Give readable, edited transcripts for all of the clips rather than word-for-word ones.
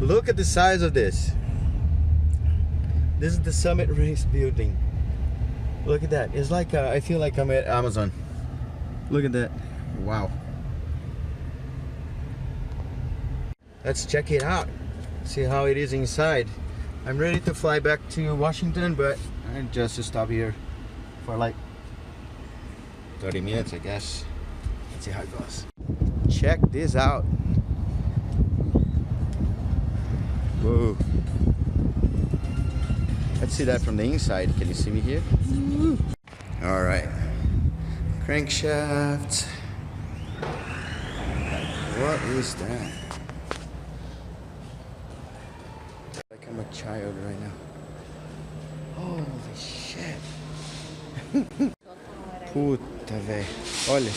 Look at the size of this. This is the Summit Race building. Look at that. It's like I feel like I'm at Amazon. Look at that. Wow. Let's check it out. See how it is inside. I'm ready to fly back to Washington, but I just stop here for like 30 minutes, I guess. Let's see how it goes. Check this out. Whoa. Let's see that from the inside. Can you see me here? All right. Crankshaft. What is that? Like I'm a child right now. Holy shit. Puta, velho. Olha.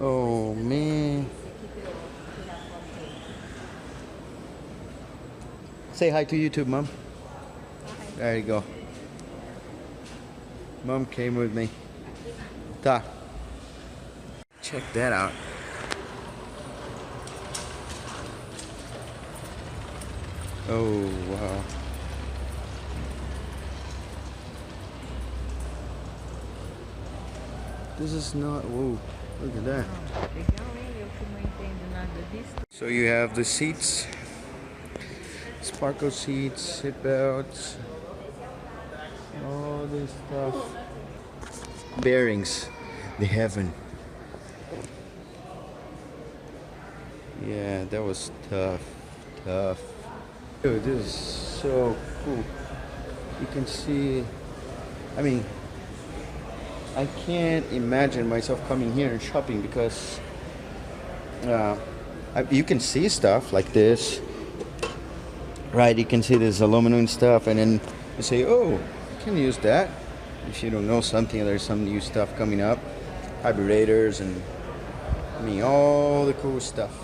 Oh, man. Say hi to YouTube, Mom. Hi. There you go. Mom came with me. Ta. Check that out. Oh, wow. This is not... Whoa, look at that. So you have the seats. Sparkle seats, seat belts, all this stuff. Bearings, the heaven. Yeah, that was tough. Dude, this is so cool. You can see, I mean, I can't imagine myself coming here and shopping because you can see stuff like this. Right, you can see this aluminum stuff, and then you say, oh, you can use that. If you don't know something, there's some new stuff coming up. Carburetors and, I mean, all the cool stuff.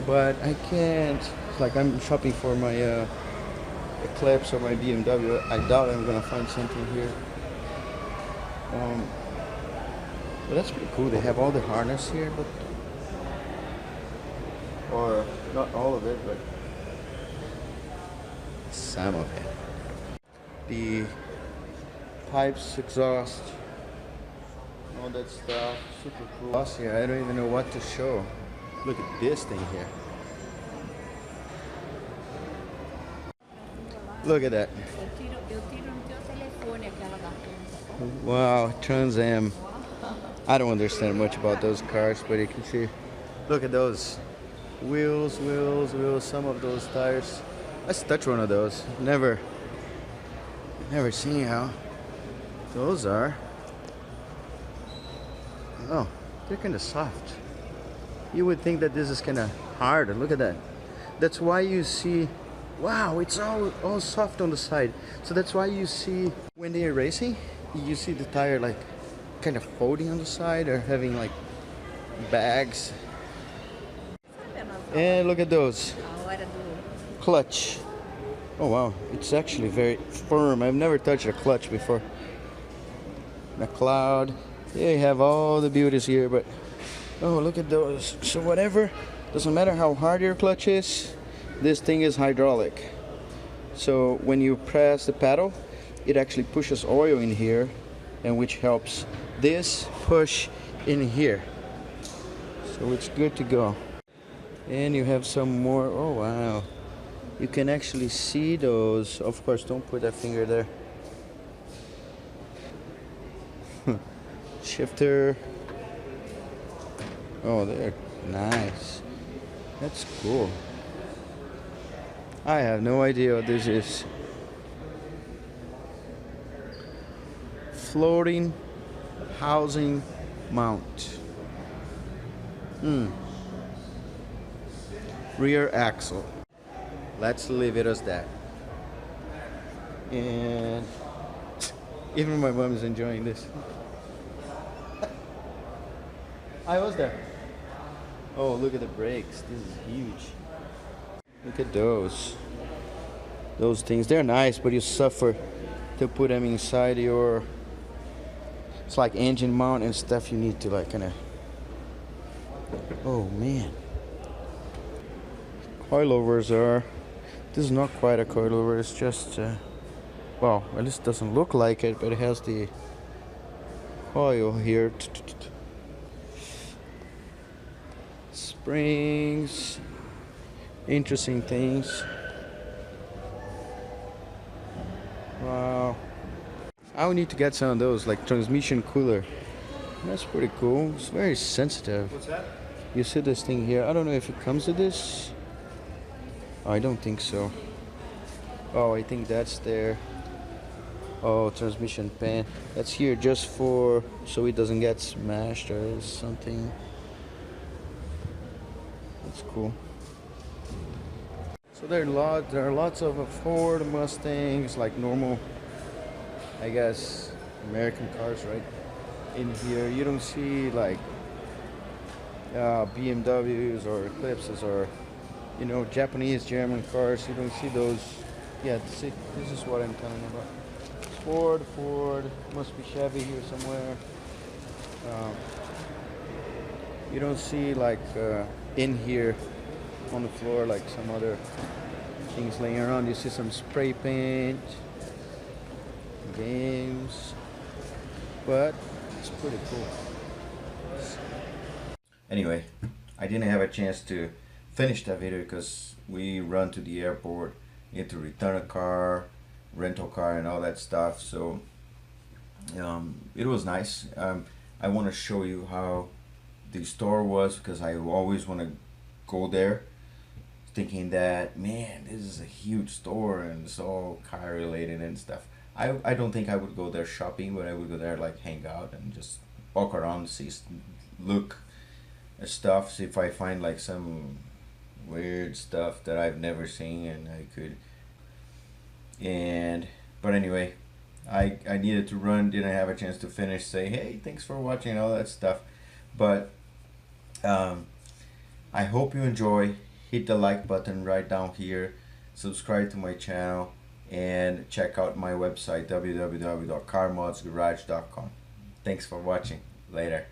But I can't, like I'm shopping for my Eclipse or my BMW. I doubt I'm gonna find something here. But that's pretty cool. They have all the harness here, but, or not all of it, but some of it. The pipes, exhaust, all that stuff, super cool. Here, I don't even know what to show. Look at this thing here. Look at that. Wow, Trans Am. I don't understand much about those cars, but you can see. Look at those wheels, some of those tires. Let's touch one of those. Never seen how those are. Oh, they're kind of soft. You would think that this is kind of hard. Look at that. That's why you see, wow, it's all soft on the side. So that's why you see when they're racing, you see the tire like kind of folding on the side or having like bags. And look at those. Clutch. Oh wow, it's actually very firm. I've never touched a clutch before. The cloud. Yeah, you have all the beauties here, but oh, look at those. So whatever, doesn't matter how hard your clutch is, this thing is hydraulic. So when you press the pedal, it actually pushes oil in here, and which helps this push in here. So it's good to go. And you have some more. Oh wow, you can actually see those. Of course, don't put that finger there. Shifter. Oh, they're nice. That's cool. I have no idea what this is. Floating housing mount. Rear axle. Let's leave it as that. And even my mom is enjoying this. I was there. Oh, look at the brakes. This is huge. Look at those. Those things. They're nice, but you suffer to put them inside your... It's like engine mount and stuff you need to like kind of... Oh, man. coilovers are. This is not quite a coilover, it's just well, at least it doesn't look like it, but it has the coil here. Springs, interesting things. Wow, I would need to get some of those, like transmission cooler. That's pretty cool. It's very sensitive. What's that? You see this thing here? I don't know if it comes with this. Oh, I don't think so. Oh, I think that's there. Oh, transmission pan. That's here just for so it doesn't get smashed or something. That's cool. So there are lots of Ford Mustangs, like normal, I guess, American cars, right? In here, you don't see like BMWs or Eclipses or, you know, Japanese, German cars. You don't see those. Yeah, see, this is what I'm telling you about. Ford, must be Chevy here somewhere. You don't see like in here on the floor like some other things laying around. You see some spray paint, games, but it's pretty cool. Anyway, I didn't have a chance to finish that video because we run to the airport, need to return a car, rental car and all that stuff. So it was nice. I want to show you how the store was because I always want to go there thinking that, man, this is a huge store and it's all car related and stuff. I don't think I would go there shopping, but I would go there like hang out and just walk around, see, look at stuff, see if I find like some weird stuff that I've never seen and I could. But anyway, I needed to run, didn't have a chance to finish, say hey, thanks for watching, all that stuff. But I hope you enjoy. Hit the like button right down here, subscribe to my channel, and check out my website www.carmodsgarage.com. Thanks for watching. Later.